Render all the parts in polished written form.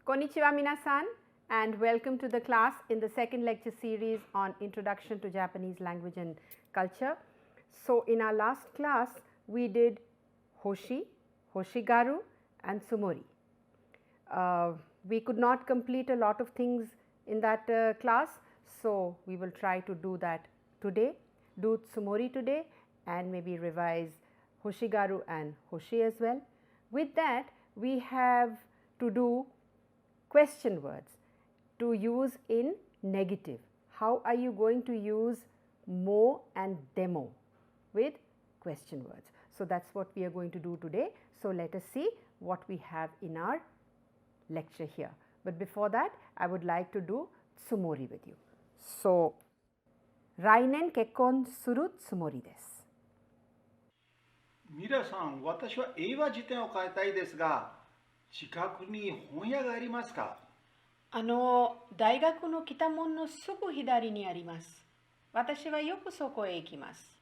Konnichiwa minasan, and welcome to the class in the second lecture series on Introduction to Japanese Language and Culture. So, in our last class we did Hoshi, Hoshigaru and Tsumori. We could not complete a lot of things in that class, so we will try to do that today, do Tsumori today and maybe revise Hoshigaru and Hoshi as well. With that we have to do question words to use in negative. How are you going to use mo and demo with question words? So, that is what we are going to do today. So, let us see what we have in our lecture here. But before that I would like to do Tsumori with you. So, Rainen kekkon suru tsumori desu. ミラさん、私は英和辞典を変えたいですが、近くに本屋がありますか？大学の北門のすぐ左にあります。私はよくそこへ行きます。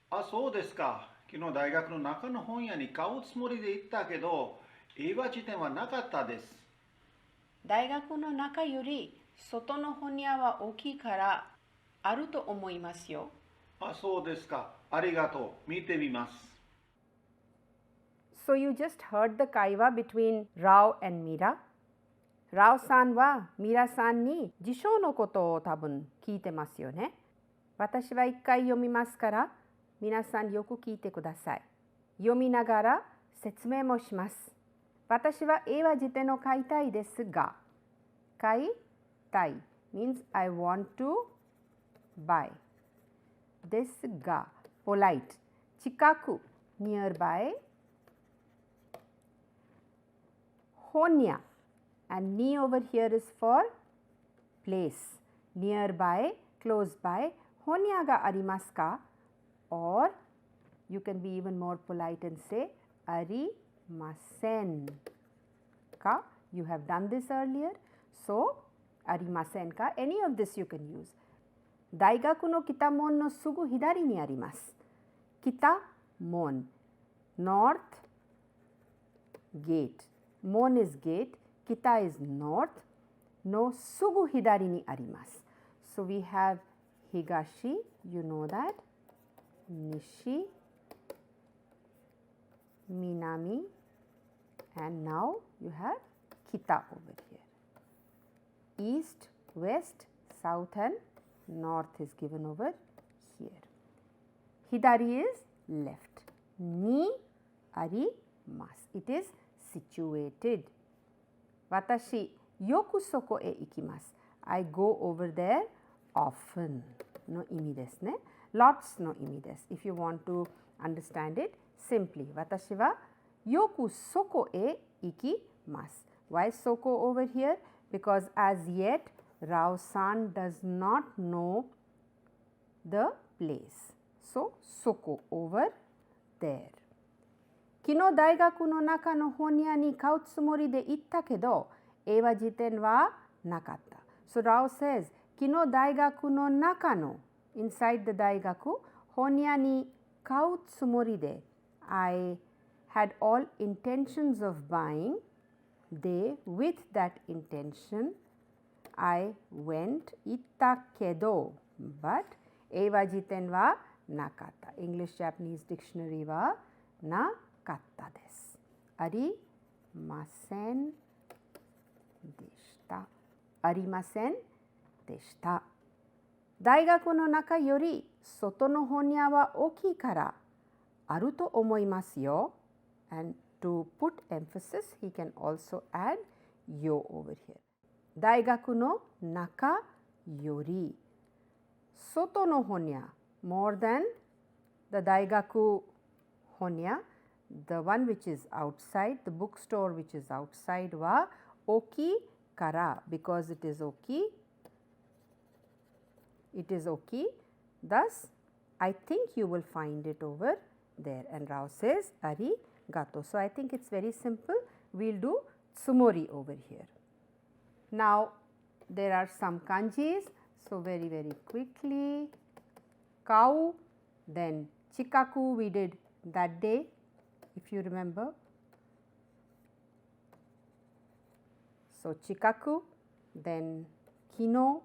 あ、そうですか。昨日大学の中の本屋に買うつもりで行ったけど、英和辞典はなかったです。大学の中より外の本屋は大きいからあると思いますよ。あ、そうですか。ありがとう。見てみます。So, you just heard the kaiwa between Rao and Mira. Rao-san は Mira-san に辞書のことを多分聞いてますよね。私は一回読みますから皆さんよく聞いてください。読みながら説明もします。私は英和辞典を買いたいですが、買いたい means I want to buy. ですが polite 近く nearby. Honya and ni over here is for place, nearby, close by. Honya ga arimasu ka? Or you can be even more polite and say arimasen ka. You have done this earlier. So, arimasen ka, any of this you can use. Daigaku no kitamon no sugu hidari ni arimasu. Kitamon, north gate. Mon is gate, kita is north, no sugu hidari ni arimasu. So, we have higashi, you know that, nishi, minami, and now you have kita over here. East, west, south and north is given over here. Hidari is left, ni arimasu, it is situated. Watashi yoku soko e ikimasu. I go over there often. No imi desu ne. Lots no imi desu. If you want to understand it simply, watashi wa yoku soko e ikimasu. Why soko over here? Because as yet Rao-san does not know the place. So, soko over there. 昨日大学の中の本屋に買うつもりで行ったけど、英和辞典はなかった。So Rao says, 昨日大学の中の inside the 大学本屋に買うつもりで I had all intentions of buying. They, with that intention, I went 行ったけど but 英和辞典はなかった。English Japanese Dictionary はなかったです。ありませんでした。ありませんでした。大学の中より外の本屋は大きいからあると思いますよ。And to put emphasis, he can also add yo over here. 大学の中より外の本屋 more than the 大学本屋 the one which is outside, the bookstore which is outside は大きいから because it is 大きい it is 大きい thus I think you will find it over there and Rao says arigato. So, I think it is very simple, we will do tsumori over here. Now, there are some kanjis. So, very quickly, cow, then chikaku we did that day, if you remember. So, chikaku, then kino,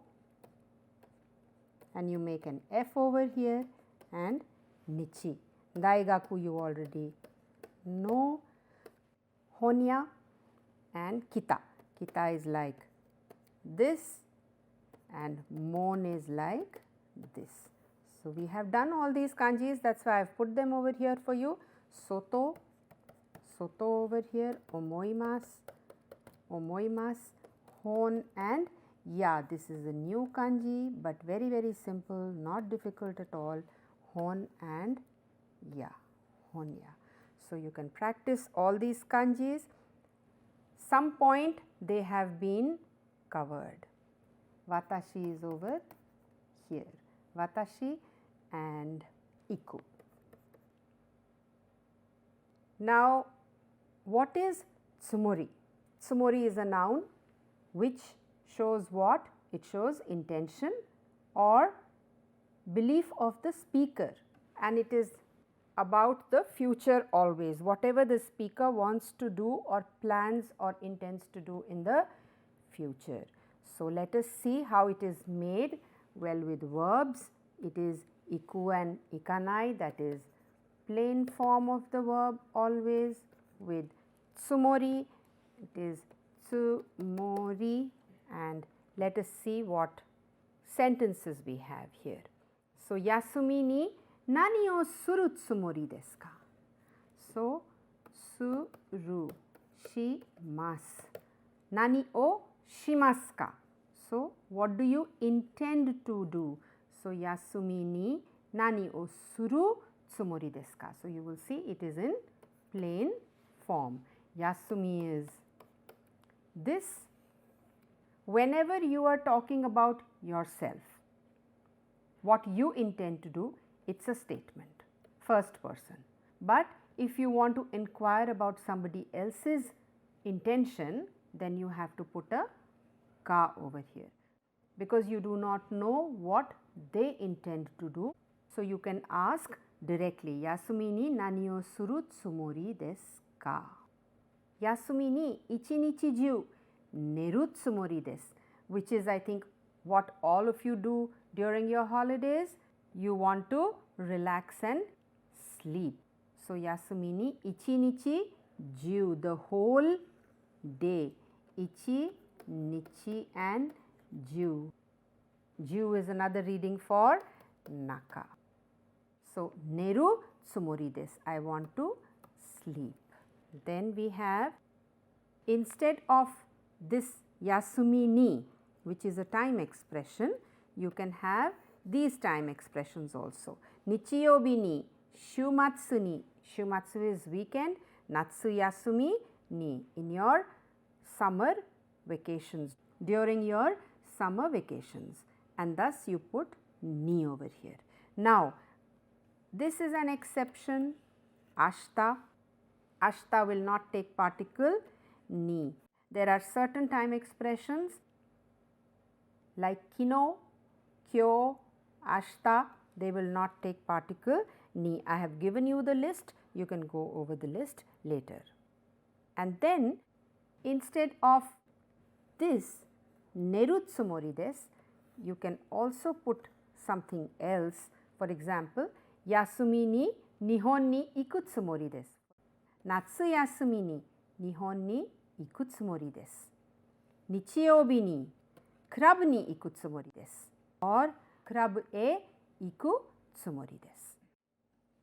and you make an F over here, and nichi. Daigaku you already know, honya and kita. Kita is like this and mon is like this. So, we have done all these kanjis, that is why I have put them over here for you. Soto, soto over here, omoimasu, omoimasu, hon and ya. This is a new kanji, but very simple, not difficult at all. Hon and ya, honya. So, you can practice all these kanjis. Some point they have been covered. Watashi is over here. Watashi and iku. Now, what is tsumori? Tsumori is a noun which shows what? It shows intention or belief of the speaker, and it is about the future always, whatever the speaker wants to do or plans or intends to do in the future. So, let us see how it is made. Well, with verbs, it is iku and ikanai, that is plain form of the verb always. With tsumori, it is tsumori, and let us see what sentences we have here. So, yasumi ni nani o suru tsumori desu ka? So, suru, shimasu. Nani o shimasu ka? So, what do you intend to do? So, yasumi ni nani o suru tsumori desu ka? So, you will see it is in plain form. Yasumi is this. Whenever you are talking about yourself, what you intend to do, it is a statement, first person. But if you want to inquire about somebody else's intention, then you have to put a ka over here, because you do not know what they intend to do. So, you can ask directly, yasumi ni nani o suru tsumori desu ka? Yasumi ni ichinichi juu neru tsumori desu, which is, I think, what all of you do during your holidays. You want to relax and sleep. So, yasumi ni ichinichi juu, the whole day. Ichi, nichi and juu. Juu is another reading for naka. So, neru tsumori desu, I want to sleep. Then we have, instead of this yasumi ni, which is a time expression, you can have these time expressions also. Nichiyobi ni, shumatsu ni, shumatsu is weekend, natsu yasumi ni, in your summer vacations, during your summer vacations, and thus you put ni over here. Now, this is an exception, ashita. Ashita will not take particle ni. There are certain time expressions like kino, kyo, ashita, they will not take particle ni. I have given you the list, you can go over the list later. And then instead of this neru tsumori desu, you can also put something else. For example, yasumi ni nihon ni iku tsumori desu. Natsu yasumi ni nihon ni iku tsumori desu. Nichiyoubi ni club ni iku tsumori desu. Or club e iku tsumori desu.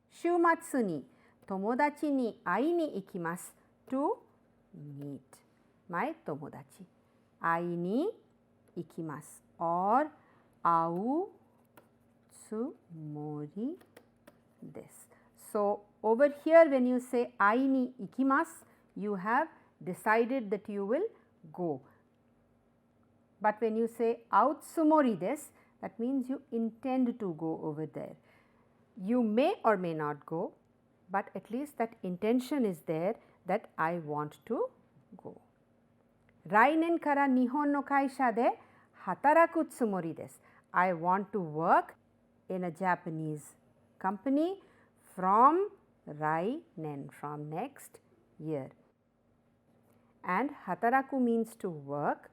Shumatsu ni tomodachi ni ai ni ikimasu to meet my tomodachi. Ai ni ikimasu or au tsumori desu. So, over here when you say ai ni ikimasu, you have decided that you will go. But when you say au tsumori desu, that means you intend to go over there. You may or may not go, but at least that intention is there that I want to go. Rainen kara Nihon no kaisha de hataraku tsumori desu. I want to work in a Japanese company from rainen, from next year. And hataraku means to work,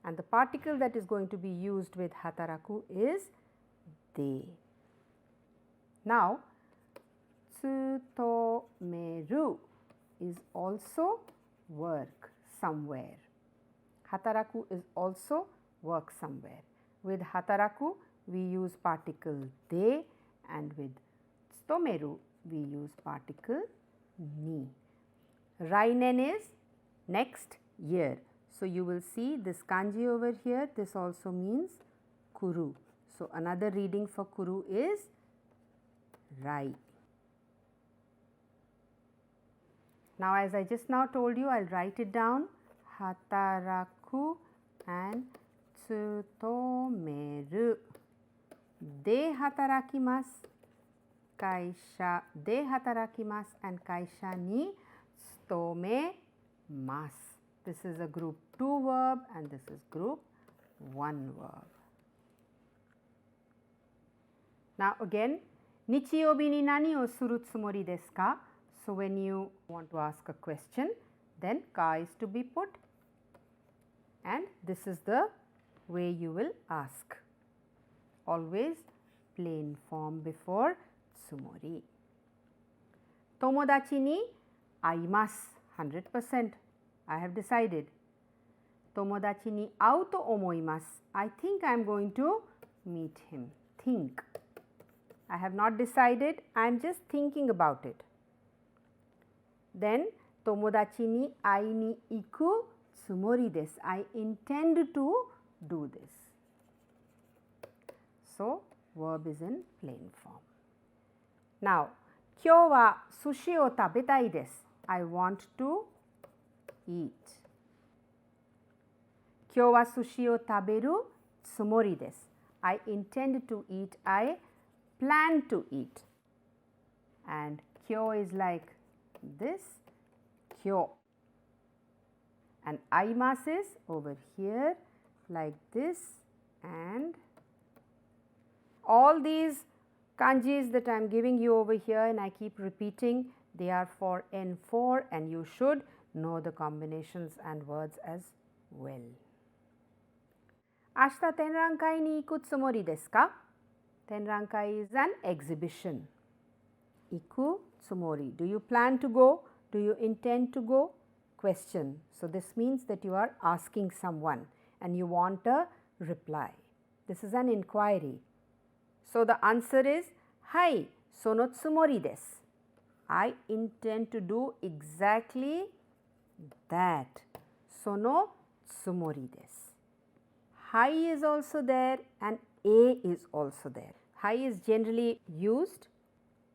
and the particle that is going to be used with hataraku is de. Now, tsutomeru is also work somewhere. Hataraku is also work somewhere. With hataraku we use particle de, and with tsutomeru we use particle ni. Rainen is next year. So, you will see this kanji over here, this also means kuru. So, another reading for kuru is rai. Now, as I just now told you, I will write it down. Hataraku and tsutomeru. De hatarakimasu. Kaisha de hatarakimasu and kaisha ni tsutomemasu. This is a group 2 verb and this is group 1 verb. Now, again, nichiyobi ni nani o suru tsumori desu ka? So, when you want to ask a question, then ka is to be put, and this is the way you will ask. Always plain form before tsumori. Tomodachi ni aimasu, 100%. I have decided. Tomodachi ni au to omoimasu. I think I am going to meet him. Think. I have not decided, I am just thinking about it. Then, tomodachi ni ai ni iku tsumori desu. I intend to do this. So, verb is in plain form. Now, kyou wa sushi o tabetai desu. I want to eat. Kyou wa sushi o taberu tsumori desu. I intend to eat. I plan to eat. And kyou is like this, kyou. And aimasu is over here like this, and all these kanjis that I am giving you over here and I keep repeating, they are for N4 and you should know the combinations and words as well. Ashita tenrankai ni iku tsumori desu ka? Tenrankai is an exhibition. Iku tsumori. Do you plan to go? Do you intend to go? Question. So, this means that you are asking someone and you want a reply. This is an inquiry. So, the answer is, hai, sono tsumori desu. I intend to do exactly that. Sono tsumori desu. Hai is also there and a is also there. Hai is generally used,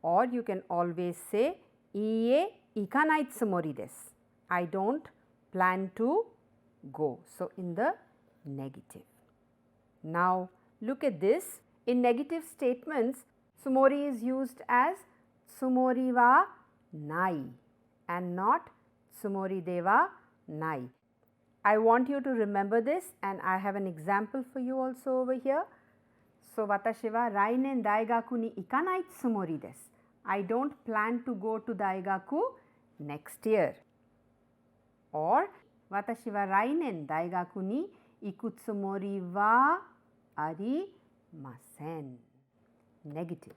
or you can always say, iie ikanai tsumori desu. I don't plan to go. So, in the negative. Now, look at this. In negative statements, tsumori is used as tsumori wa nai and not tsumori de wa nai. I want you to remember this, and I have an example for you also over here. So, watashi wa rainen daigaku ni ikanai tsumori desu. I don't plan to go to daigaku next year. Or, watashi wa rainen daigaku ni iku tsumori wa arimasen. Negative.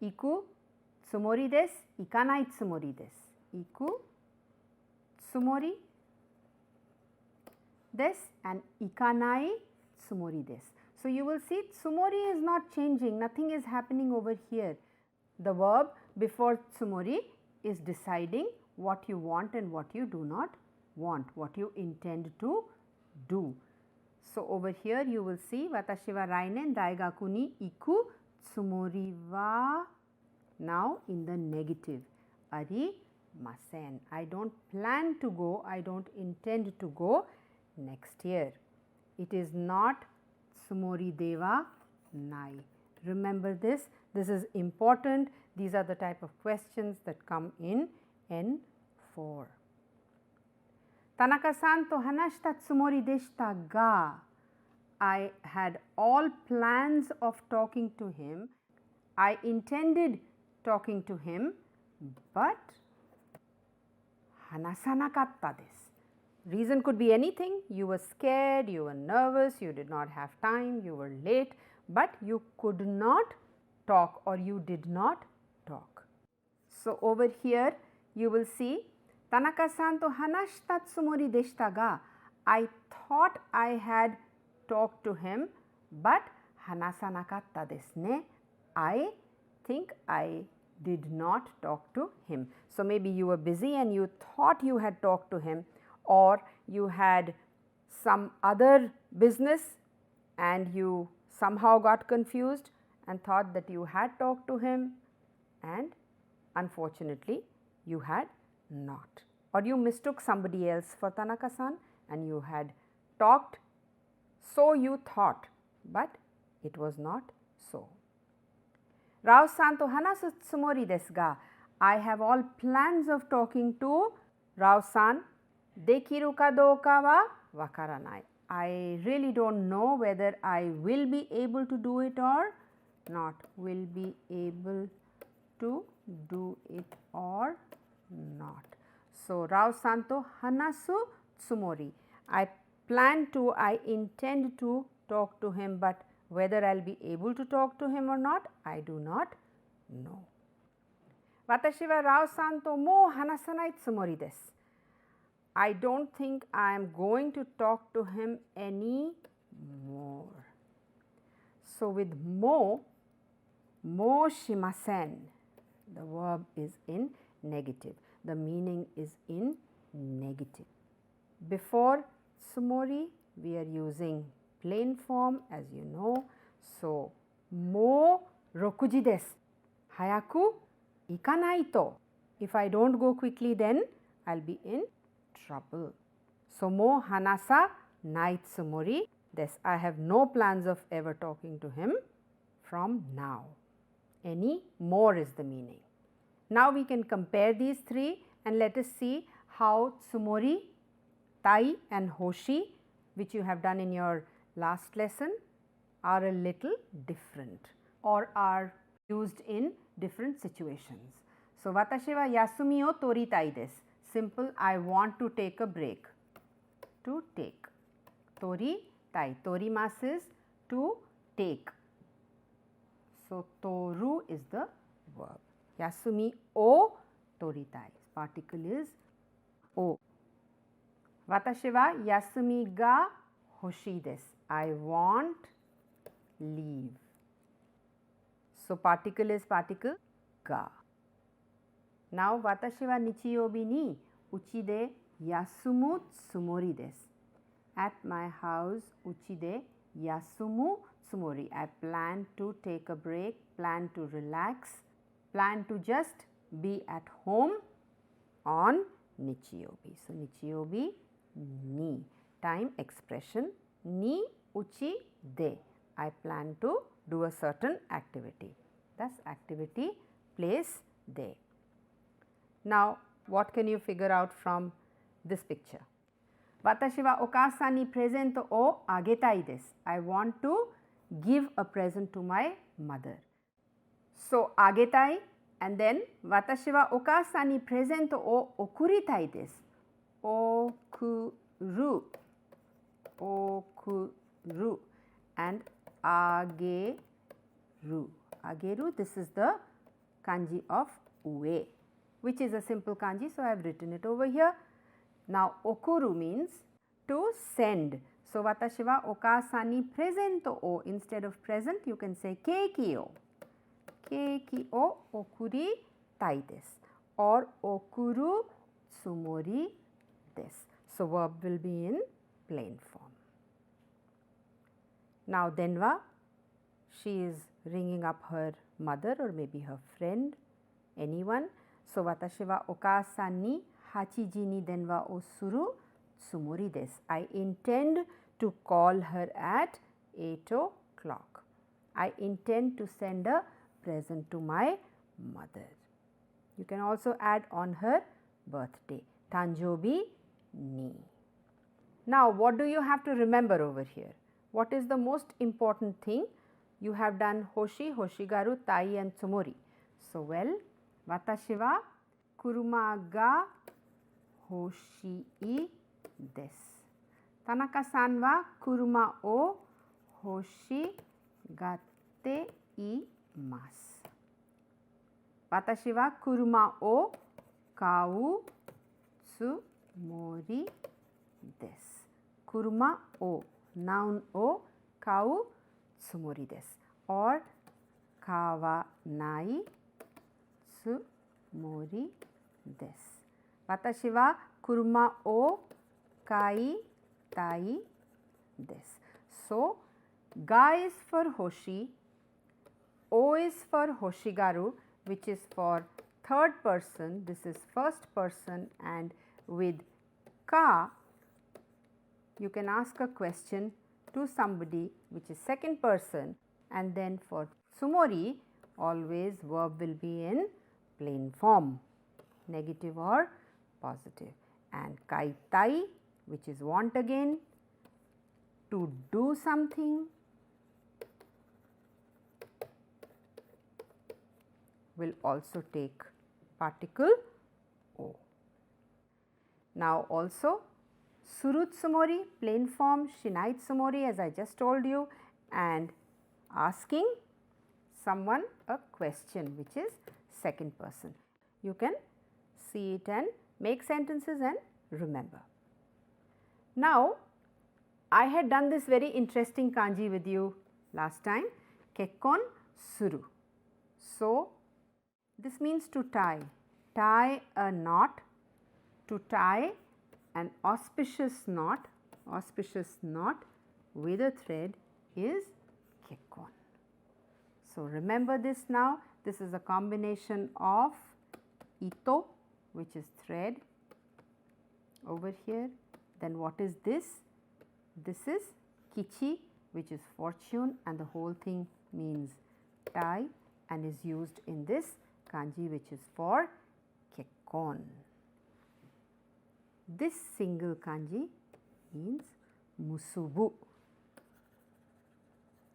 Iku tsumori desu, ikanai tsumori desu. Iku tsumori desu and ikanai tsumori desu. So, you will see tsumori is not changing, nothing is happening over here. The verb before tsumori is deciding what you want and what you do not want, what you intend to do. So, over here you will see watashi wa rainen daigaku ni iku tsumori wa, now in the negative, arimasen. I don't plan to go, I don't intend to go next year. It is not tsumori de wa nai. Remember this, this is important. These are the type of questions that come in N4. Tanaka-san to hanashita tsumori deshita ga. I had all plans of talking to him. I intended talking to him, but hanasanakatta desu. Reason could be anything. You were scared, you were nervous, you did not have time, you were late, but you could not talk or you did not talk. So, over here you will see Tanaka-san to hanashita tsumori deshita ga. I thought I had talked to him, but hanasanakatta desu ne. I think I did not talk to him. So, maybe you were busy and you thought you had talked to him, or you had some other business and you somehow got confused and thought that you had talked to him, and unfortunately you had not, or you mistook somebody else for Tanaka-san and you had talked, so you thought, but it was not so. Rao-san to hanasu tsumori desu ga. I have all plans of talking to Rao-san. Dekiru ka douka wa wakaranai. I really don't know whether I will be able to do it or not. Will be able to do it or not. So, Rao-san to hanasu tsumori. I plan to, I intend to talk to him, but whether I will be able to talk to him or not, I do not know. Watashi wa Rao-san to mou hanasanai tsumori desu. I don't think I am going to talk to him any more. So, with mo shimasen, the verb is in negative. The meaning is in negative. Before tsumori, we are using plain form, as you know. So, mo 6時です。早く行かないと. If I don't go quickly, then I'll be in trouble. So, mo hanasa nai tsumori desu. I have no plans of ever talking to him from now. Any more is the meaning. Now, we can compare these three and let us see how tsumori, tai and hoshi, which you have done in your last lesson, are a little different or are used in different situations. So, watashi wa yasumi o toritai desu. Simple, I want to take a break. To take. Toritai. Torimasu is to take. So, toru is the verb. Yasumi o toritai. Particle is o. Watashi wa yasumi ga hoshii desu. I want leave. So, particle is particle ga. Now, watashi wa nichiyobi ni uchi de yasumu tsumori desu. At my house, uchi de yasumu tsumori. I plan to take a break, plan to relax, plan to just be at home on nichiyobi. So, nichiyobi ni. Time expression ni uchi de. I plan to do a certain activity. Thus, activity place de. Now, what can you figure out from this picture? Watashi wa okaasan ni present o agetai desu. I want to give a present to my mother. So, agetai and then watashi wa okaasan ni present o okuritai desu. Okuru. Okuru and ageru. Ageru, this is the kanji of ue, which is a simple kanji. So, I have written it over here. Now, okuru means to send. So, watashi wa okaasan ni present o. Instead of present, you can say keiki o. Keiki o okuritai desu or okuru tsumori desu. So, verb will be in plain form. Now, denwa, she is ringing up her mother or maybe her friend, anyone. So, watashi wa okaasan ni 8 ji ni denwa o suru tsumori desu. I intend to call her at 8 o'clock. I intend to send a present to my mother. You can also add on her birthday. Tanjobi ni. Now, what do you have to remember over here? What is the most important thing? You have done hoshi, hoshigaru, tai and tsumori. So, well, watashi wa kuruma ga hoshii desu. Tanaka-san wa kuruma o hoshigatte imasu. Watashi wa kuruma o kau tsumori desu. Kuruma o, noun o, kau tsumori desu, or kawanai tsumori desu. Watashi wa kuruma o kaitai desu. So, ga is for hoshi, o is for hoshigaru, which is for third person, this is first person, and with ka you can ask a question to somebody which is second person, and then for tsumori always verb will be in plain form, negative or positive, and kaitai, which is want again, to do something, will also take particle o. Now, also suru tsumori, plain form, shinai tsumori, as I just told you, and asking someone a question which is second person. You can see it and make sentences and remember. Now, I had done this very interesting kanji with you last time, kekkon suru. So, this means to tie, tie a knot, to tie an auspicious knot with a thread is kekkon. So, remember this now, this is a combination of ito, which is thread over here, then what is this? This is kichi, which is fortune, and the whole thing means tie and is used in this kanji which is for kekkon. This single kanji means musubu.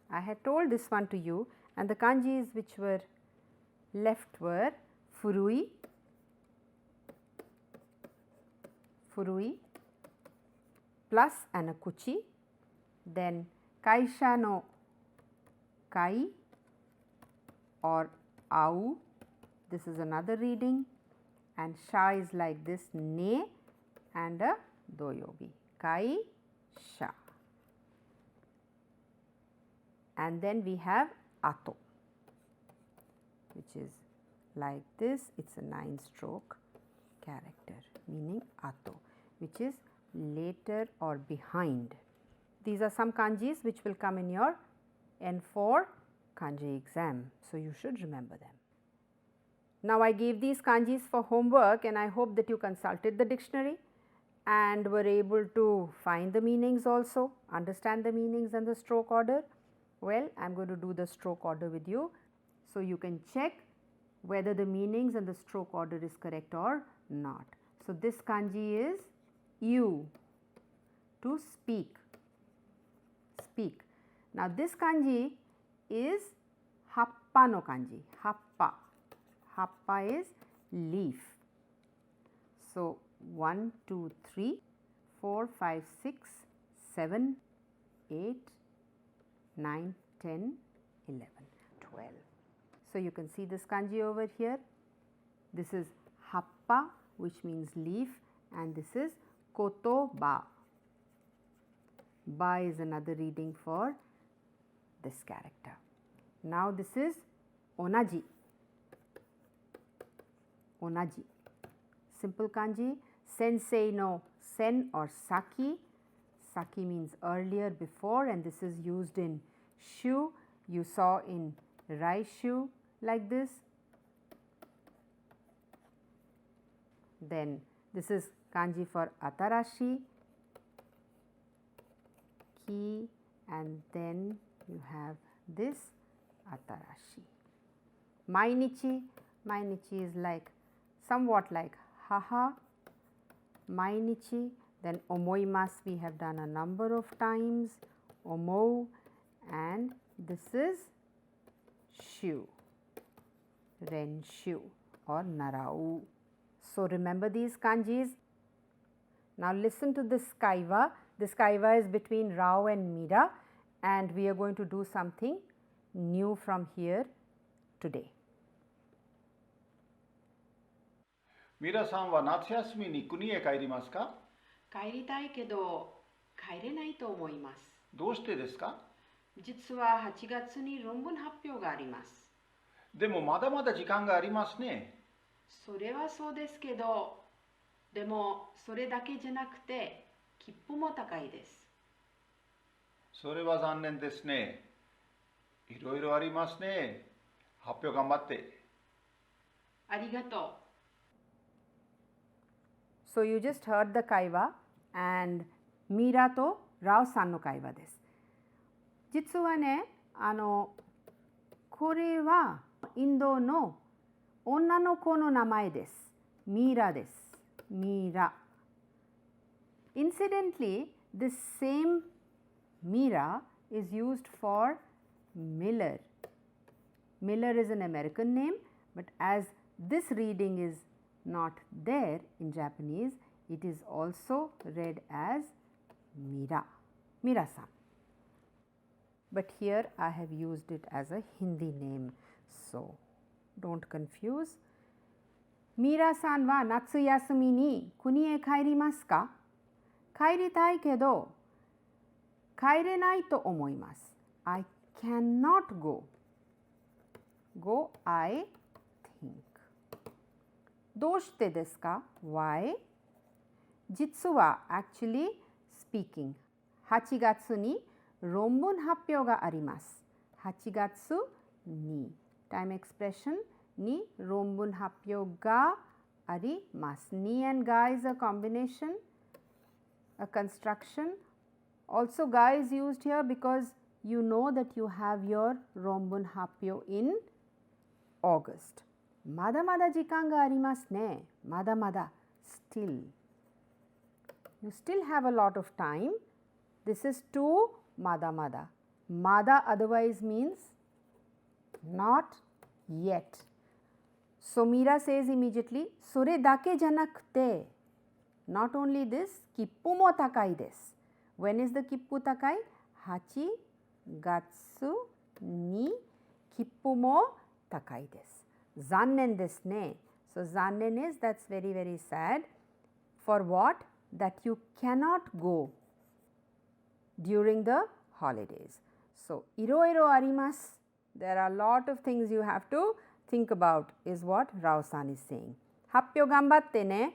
I had told this one to you, and the kanjis which were left were furui, plus and a kuchi, then kaisha no kai or au, this is another reading, and sha is like this, ne, and a doyobi, kai sha. And then we have ato, which is like this, it is a 9-stroke character meaning ato, which is later or behind. These are some kanjis which will come in your N4 kanji exam, so you should remember them. Now, I gave these kanjis for homework, and I hope that you consulted the dictionary and were able to find the meanings also, understand the meanings and the stroke order. Well, I am going to do the stroke order with you, so you can check whether the meanings and the stroke order is correct or not. So, this kanji is you, to speak, speak. Now, this kanji is Hapa no kanji, Hapa. Hapa is leaf. So, 1, 2, 3, 4, 5, 6, 7, 8, 9, 10, 11, 12. So, you can see this kanji over here. This is Hapa, which means leaf, and this is kotoba. Ba is another reading for this character. Now, this is onaji. Onaji, simple kanji, sensei no sen or saki. Saki means earlier, before, and this is used in shu. You saw in raishu like this. Then this is kanji for atarashi, ki, and then you have this atarashi. Mainichi, mainichi is like somewhat like haha. Mainichi, Then omoimasu we have done a number of times, omou, and this is shu, renshu or narau. So remember these kanjis. Now listen to this kaiwa. This kaiwa is between Rao and Mira, and we are going to do something new from here today. ミラさんは夏休みに国へ帰りますか？帰りたいけど帰れないと思います。どうしてですか？実は8月に論文発表があります。でもまだまだ時間がありますね。それはそうですけど、でもそれだけじゃなくて切符も高いです。それは残念ですね。いろいろありますね。発表頑張って。ありがとう。So you just heard the kaiwa and Mira と Rao さんの会話です。実はね、これはインドの女の子の名前です。ミラです。ミラ。Incidentally, this same Mira is used for Miller. Miller is an American name, but as this reading is not there in Japanese, it is also read as Mira, Mira-san. But here I have used it as a Hindi name, so don't confuse. Mira-san wa natsu yasumi ni kuni e kairimasu ka? Kairitai kedo kairenai to omoimasu. I cannot go. Go, I think. どうしてですか? Why? 実は actually speaking 8月に論文発表があります。8月に time expression に論文発表があります。に and ga is a combination, a construction. Also ga is used here because you know that you have your 論文発表 in August. まだまだ時間がありますね。まだまだ still. You still have a lot of time. This is to mada mada. Mada otherwise means not yet. So Mira says immediately, それだけじゃなくて not only this, 切符も高いです。When is the 切符高い? 8月に切符も高いです。残念ですね。So 残念 is that's very very sad. For what? That you cannot go during the holidays. So いろいろあります。There are a lot of things you have to think about is what Rao-san is saying. 発表頑張ってね。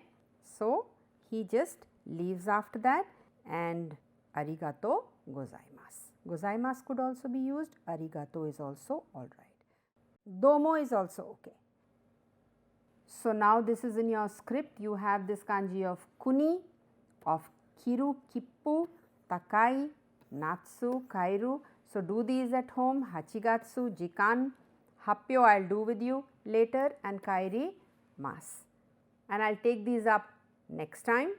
So he just leaves after that and ありがとうございます。ございます could also be used. ありがとう is also alright. Domo is also okay. So now this is in your script. You have this kanji of kuni, of kiru, kippu, takai, natsu, kairu. So do these at home. Hachigatsu, jikan, happyo I'll do with you later, and kairi mas. And I'll take these up next time.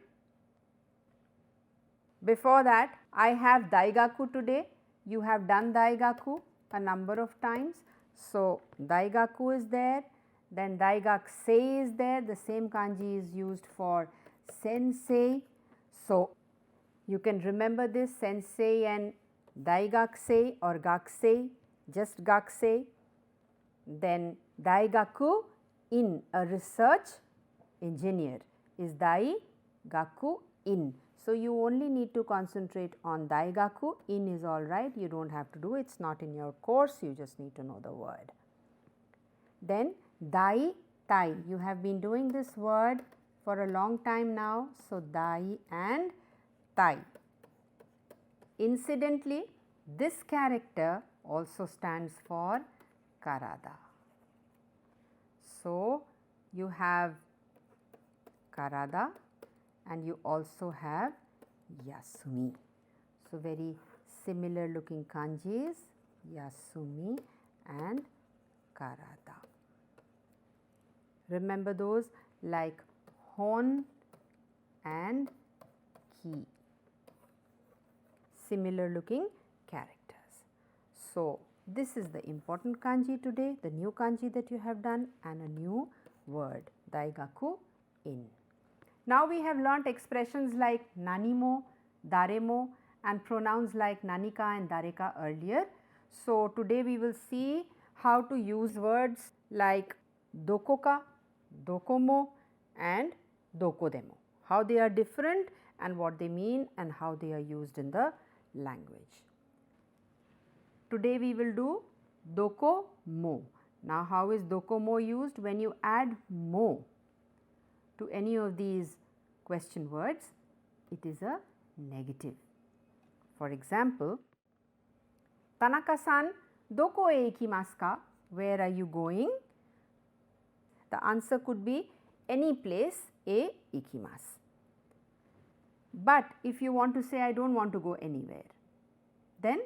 Before that, I have daigaku today. You have done daigaku a number of times. So daigaku is there. Then daigakusei is there. The same kanji is used for sensei. So you can remember this sensei and daigakusei or gakusei, just gakusei. Then daigaku in a research engineer is daigaku in. So you only need to concentrate on daigaku. In is all right. You don't have to do it. It's not in your course. You just need to know the word. Then dai, tai. You have been doing this word for a long time now. So dai and tai. Incidentally, this character also stands for karada. So you have karada and you also have yasumi. So very similar looking kanjis, yasumi and karada. Remember those like hon and ki. Similar looking characters. So, this is the important kanji today, the new kanji that you have done, and a new word, daigaku in. Now we have learnt expressions like nanimo, daremo, and pronouns like nanika and dareka earlier. So, today we will see how to use words like dokoka, dokomo and dokodemo, how they are different and what they mean and how they are used in the language. Today we will do dokomo. Now, how is dokomo used? When you add mo to any of these question words, it is a negative. For example, Tanaka-san, doko e ikimasu ka? Where are you going? The answer could be any place e ikimasu. But if you want to say I don't want to go anywhere, then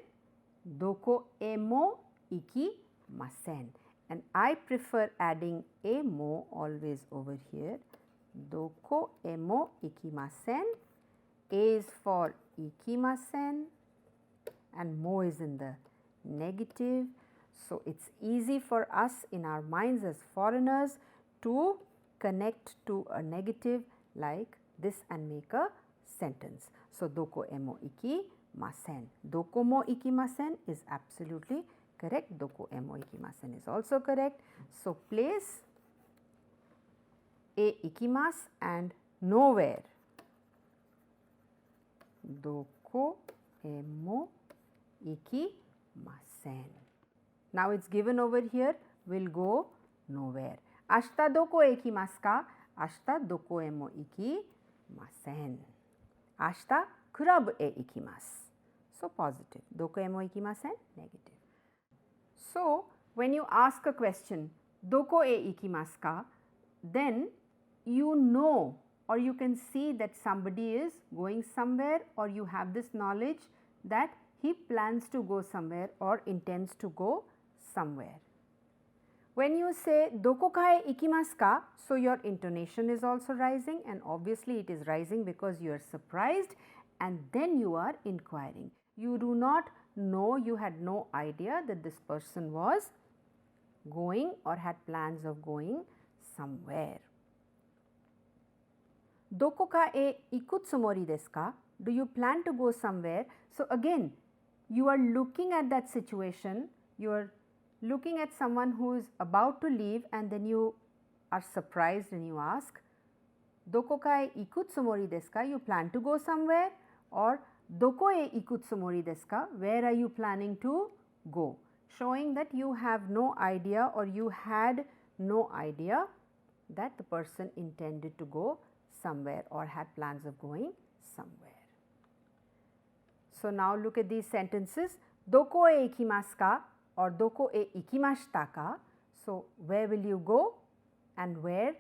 doko e mo ikimasen. And I prefer adding a mo always over here. Doko e mo ikimasen. A is for ikimasen and mo is in the negative. So, it is easy for us in our minds as foreigners to connect to a negative like this and make a sentence. So, doko e mo ikimasen. Dokomo ikimasen is absolutely correct. Doko e mo ikimasen is also correct. So, place e ikimasu and nowhere. Doko e mo ikimasen. Now, it is given over here, will go nowhere. Ashita doko e ikimasu ka? Ashita doko e mo ikimasen. Ashita club e ikimasu. So, positive. Doko e mo ikimasen, negative. So, when you ask a question, doko e ikimasu ka? Then you know or you can see that somebody is going somewhere, or you have this knowledge that he plans to go somewhere or intends to go somewhere. When you say doko ka e ikimasu ka? So, your intonation is also rising, and obviously it is rising because you are surprised and then you are inquiring. You do not know, you had no idea that this person was going or had plans of going somewhere. Doko ka e iku tsumori desu ka? Do you plan to go somewhere? So, again you are looking at that situation, you are looking at someone who is about to leave, and then you are surprised and you ask, doko ka e iku tsumori desu ka? You plan to go somewhere? Or doko e iku tsumori desu ka? Where are you planning to go? Showing that you have no idea or you had no idea that the person intended to go somewhere or had plans of going somewhere. So, now look at these sentences. Doko e ikimasu ka? Or doko e ikimashita ka? So, where will you go and where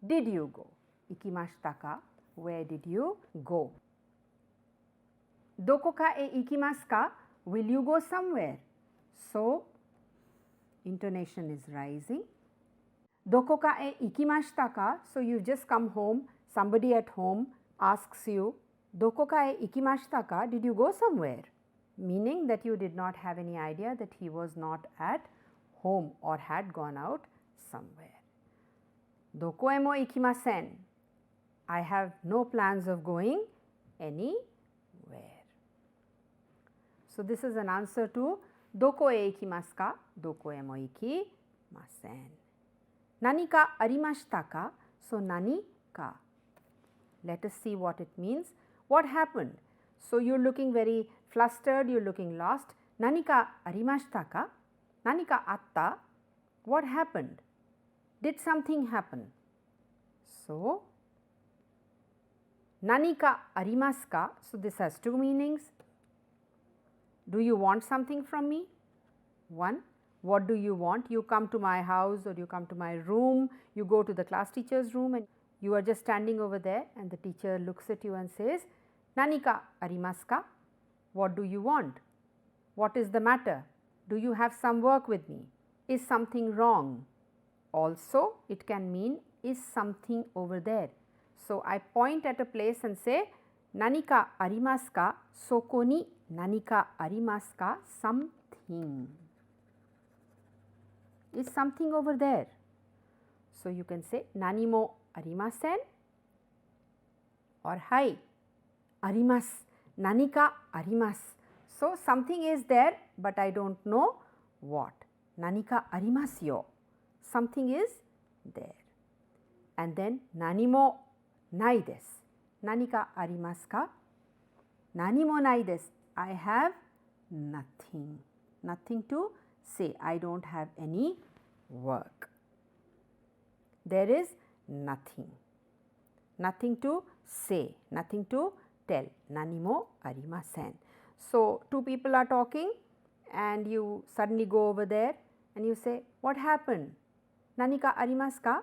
did you go? Ikimashita ka? Where did you go? Doko ka e ikimasu ka? Will you go somewhere? So, intonation is rising. Doko ka e ikimashita ka? So, you have just come home, somebody at home asks you, doko ka e ikimashita ka? Did you go somewhere? Meaning that you did not have any idea that he was not at home or had gone out somewhere. Doko e mo ikimasen. I have no plans of going anywhere. So, this is an answer to doko e ikimasu ka? Doko e mo ikimasen. Nani ka arimashita ka? So, nani ka. Let us see what it means. What happened? So, you are looking very flustered, you are looking lost. Nani ka arimashita ka? Nani ka atta? What happened? Did something happen? So, nani ka arimasu ka? So, this has two meanings. Do you want something from me? One, what do you want? You come to my house or you come to my room, you go to the class teacher's room and you are just standing over there and the teacher looks at you and says, Nani ka arimasu ka? What do you want? What is the matter? Do you have some work with me? Is something wrong? Also, it can mean, is something over there? So, I point at a place and say, Nanika arimasu ka? Soko ni nanika arimasu ka? Something. Is something over there? So you can say nani mo arimasen or hai arimasu. Nanika arimasu. So something is there, but I don't know what. Nanika arimasu yo. Something is there. And then nani mo nai desu. Nanika arimasu ka? Nani mo nai desu. I have nothing. Nothing to say. I don't have any work. There is nothing. Nothing to say. Nothing to tell. Nani mo arimasen. So, two people are talking and you suddenly go over there and you say, what happened? Nanika arimasu ka?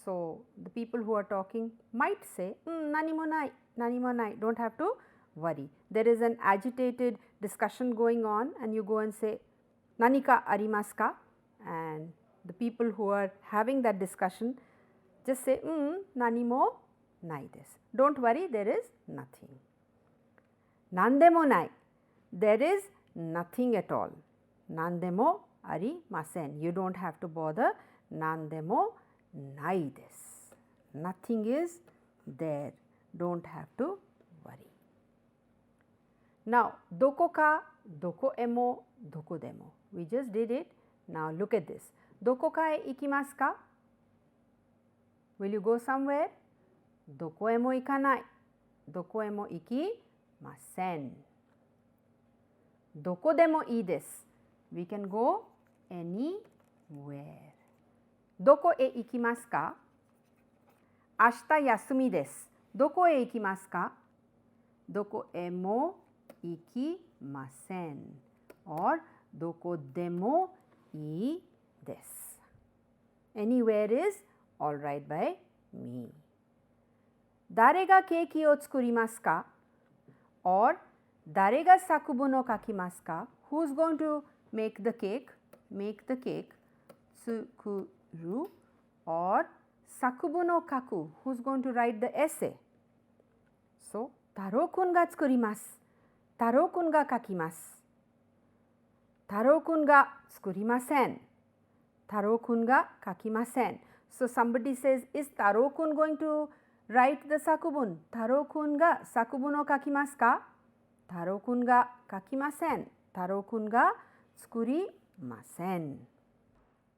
So, the people who are talking might say, nani mo nai, nani mo nai, don't have to worry. There is an agitated discussion going on and you go and say, nanika arimasu ka? And the people who are having that discussion just say, nani mo nai desu. Don't worry, there is nothing. Nandemo nai, there is nothing at all. Nandemo arimasen, you don't have to bother. Nandemo nai desu. Nothing is there, don't have to worry. Now, doko ka, doko emo, doko demo. We just did it. Now, look at this. Doko ka e ikimasu ka? Will you go somewhere? Doko emo ikanai. Doko emo ikimasen. Doko demo ii desu. We can go anywhere. Doko e ikimasu ka? Ashita yasumi desu. Doko e ikimasu ka? Doko emo ikimasen. Or doko demo ii desu. Anywhere is alright by me. Dare ga keiki o tsukurimasu ka? Or dare ga sakubu no kakimasu ka? Who is going to make the cake? Make the cake. Tsukuru. Or sakubu no kaku. Who is going to write the essay? So, Taro-kun ga tsukurimasu. Taro-kun ga kakimasu. Taro-kun ga tsukurimasen. Taro-kun ga kakimasen. So, somebody says, is Taro-kun going to write the sakubun? Taro-kun ga sakubu no kakimasu ka? Taro-kun ga kakimasen. Taro-kun ga tsukurimasen.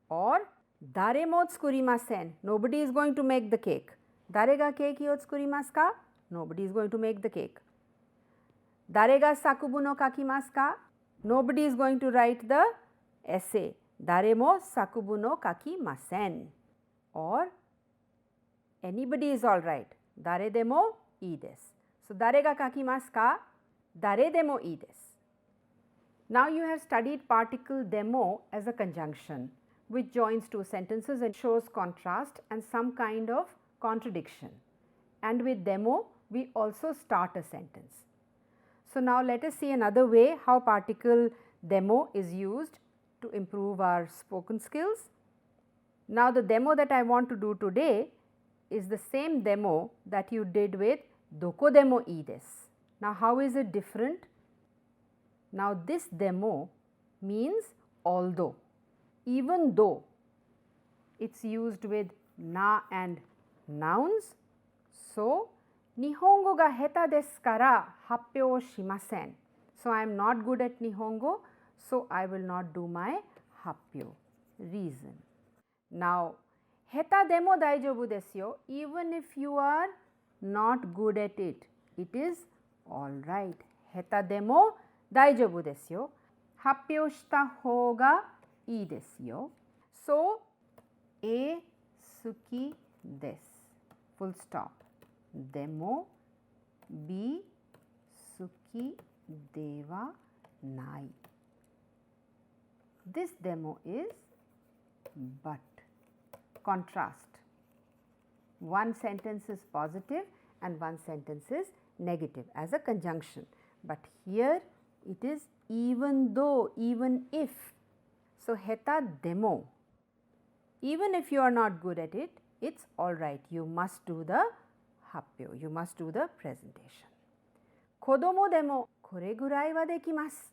Or, dare mo tsukurimasen. Nobody is going to make the cake. Dare ga keiki o tsukurimasu ka? Nobody is going to make the cake. Dare ga sakubu no kakimasu ka? Nobody is going to write the essay. Dare mo sakubu no kakimasen. Or anybody is alright. Dare demo ii desu. So, dare ga kakimasu ka? Dare demo ii desu. Now, you have studied particle demo as a conjunction which joins two sentences and shows contrast and some kind of contradiction. And with demo, we also start a sentence. So, now let us see another way how particle demo is used to improve our spoken skills. Now, the demo that I want to do today is the same demo that you did with doko demo ii desu. Now, how is it different? Now, this demo means although, even though it is used with na and nouns. So, Nihongo ga heta desu kara happyou shimasen. So, I am not good at Nihongo, so I will not do my happyou. Reason. Now, heta demo daijoubu desu yo. Even if you are not good at it, it is alright. Heta demo daijoubu desu yo. Happyou shita hou ga ii desu yo. So, A suki desu. Full stop. Demo B suki dewa nai. This demo is but. Contrast. One sentence is positive and one sentence is negative as a conjunction. But here it is even though, even if. So, heta demo. Even if you are not good at it, it's alright. You must do the happyou. You must do the presentation. Kodomo demo kore gurai wa dekimasu.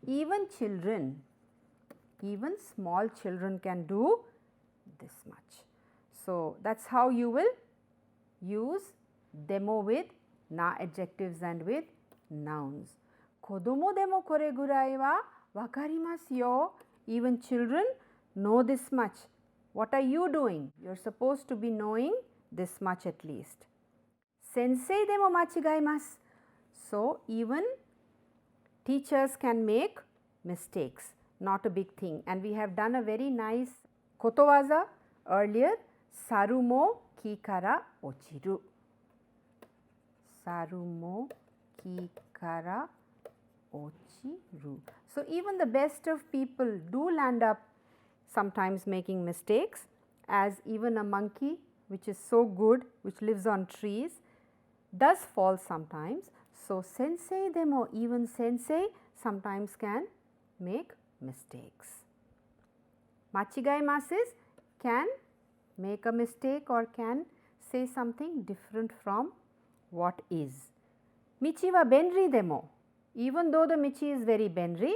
Even children, even small children can do this much. So, that is how you will use demo with na adjectives and with nouns. Kodomo demo kore gurai wa wakarimasu yo. Even children know this much. What are you doing? You are supposed to be knowing this much at least. Sensei demo machigaimasu. So, even teachers can make mistakes, not a big thing. And we have done a very nice kotowaza earlier. Saru mo ki kara ochiru. Saru mo ki kara ochiru. So, even the best of people do land up sometimes making mistakes, as even a monkey which is so good, which lives on trees, does fall sometimes. So, sensei demo, even sensei sometimes can make mistakes. Machigaimasu is can make a mistake or can say something different from what is. Michi wa benri demo, even though the michi is very benri,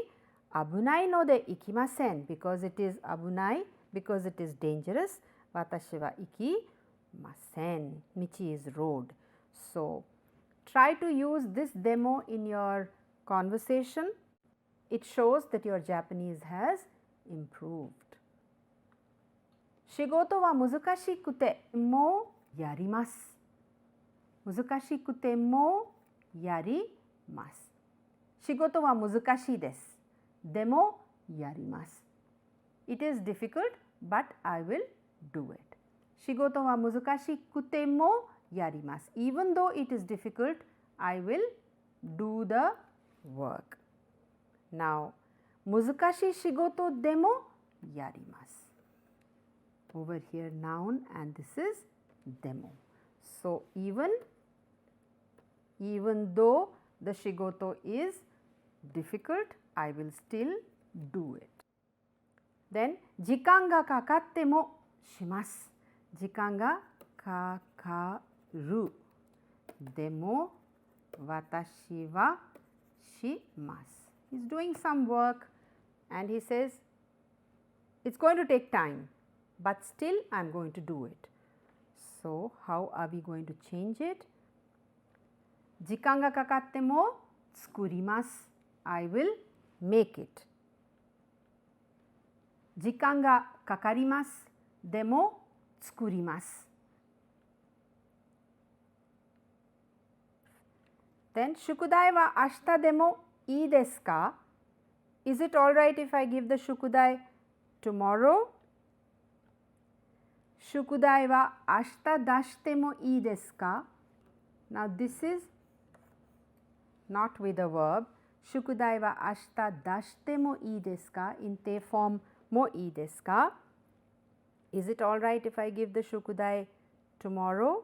abunai no de ikimasen, because it is abunai, because it is dangerous, watashi wa ikimasen, michi is road. So, try to use this demo in your conversation. It shows that your Japanese has improved. Shigoto wa muzukashikute mo yarimasu. Muzukashikute mo yarimasu. Shigoto wa muzukashii desu. Demo yarimasu. It is difficult, but I will do it. Shigoto wa muzukashikute mo yarimasu. Even though it is difficult, I will do the work. Now, muzukashi shigoto demo yarimasu. Over here noun and this is demo. So, even though the shigoto is difficult, I will still do it. Then, jikan ga kakatte mo shimasu. Jikan ga kakaru. Demo watashi wa shimasu. He is doing some work and he says, it is going to take time, but still I am going to do it. So, how are we going to change it? Jikan ga kakatte mo tsukurimasu. I will make it. Jikan ga kakarimasu. Demo tsukurimasu. Then, shukudai wa ashita demo ii desu ka? Is it all right if I give the shukudai tomorrow? Shukudai wa ashita dashite mo ii desu ka? Now, this is not with a verb. Shukudai wa ashita dashite mo ii desu ka? In te form mo ii desu ka? Is it all right if I give the shukudai tomorrow?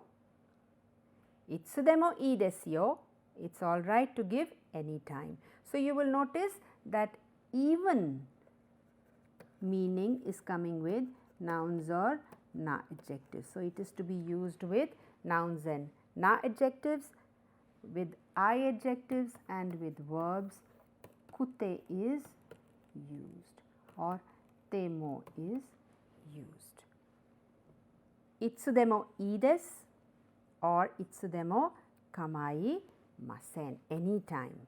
Itsu demo ii desu yo. It is all right to give any time. So, you will notice that even meaning is coming with nouns or na adjectives. So, it is to be used with nouns and na adjectives, with I adjectives and with verbs. Kute is used or temo is used. Itsu demo ii desu or itsu demo kamaimasen, anytime.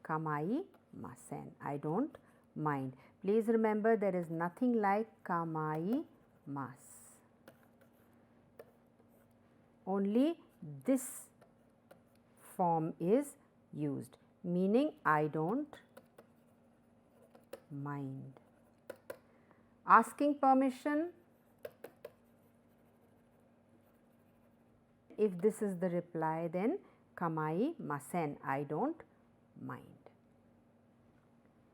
Kamaimasen, I don't mind. Please remember, there is nothing like kamaimasu. Only this form is used, meaning I don't mind. Asking permission, if this is the reply, then kamaimasen, I don't mind.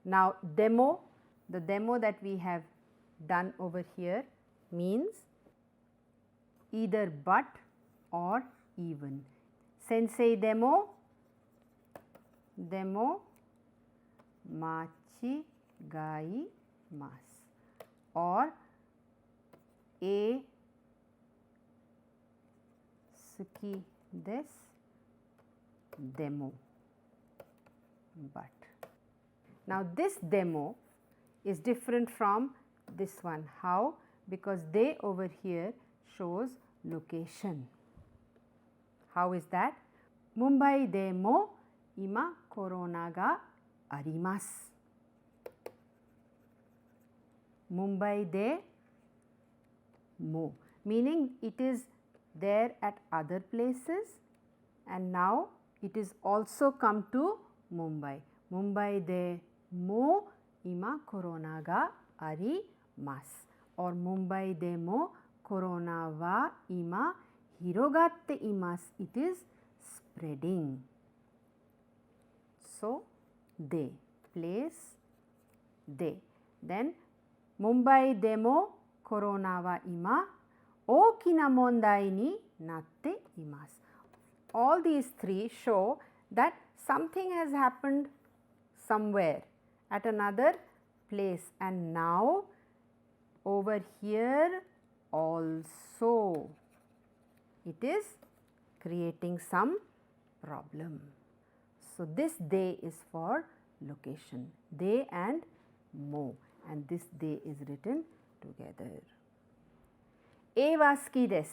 Now, demo, the demo that we have done over here means either but or even. Sensei demo, demo machigaimasu, or a suki desu demo. But now this demo is different from this one. How? Because they over here shows location. How is that? Mumbai de mo ima corona ga arimasu. Mumbai de mo, meaning it is there at other places and now it is also come to Mumbai. Mumbai de mo ima corona ga arimasu, or Mumbai de mo corona wa ima hirogatte imasu. It is spreading. So, de, place de. Then Mumbai de mo corona wa ima okina mondai ni natte imasu. All these three show that something has happened somewhere at another place, and now over here also it is creating some problem. So, this de is for location, de and mo, and this de is written together. A wa suki desu,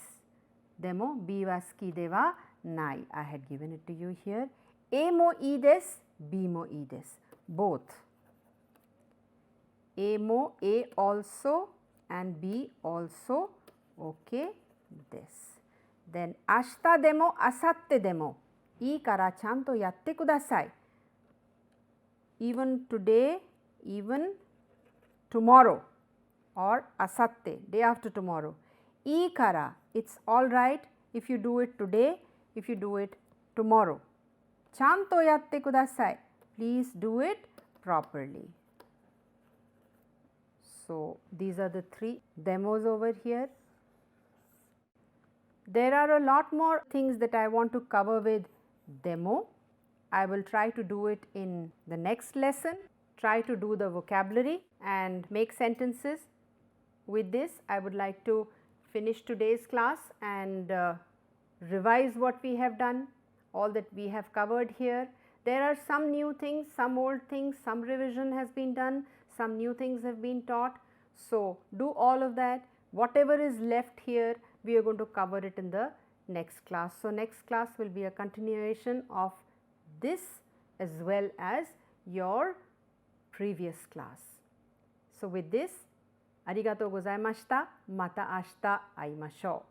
demo B wa suki de wa nai. I had given it to you here. A mo ii desu, B mo ii desu, both. A mo, A also and B also okay desu. Then ashita demo asatte demo, ii kara chanto yatte kudasai. Even today, even tomorrow, or asatte, day after tomorrow. Ii kara, it's all right if you do it today, if you do it tomorrow. Chanto yatte kudasai, please do it properly. So, these are the three demos over here. There are a lot more things that I want to cover with demo. I will try to do it in the next lesson. Try to do the vocabulary and make sentences. With this, I would like to finish today's class and revise what we have done, all that we have covered here. There are some new things, some old things, some revision has been done, some new things have been taught. So, do all of that. Whatever is left here, we are going to cover it in the next class. So, next class will be a continuation of this as well as your previous class. So, with this, arigatou gozaimashita. Mata ashita aimashou.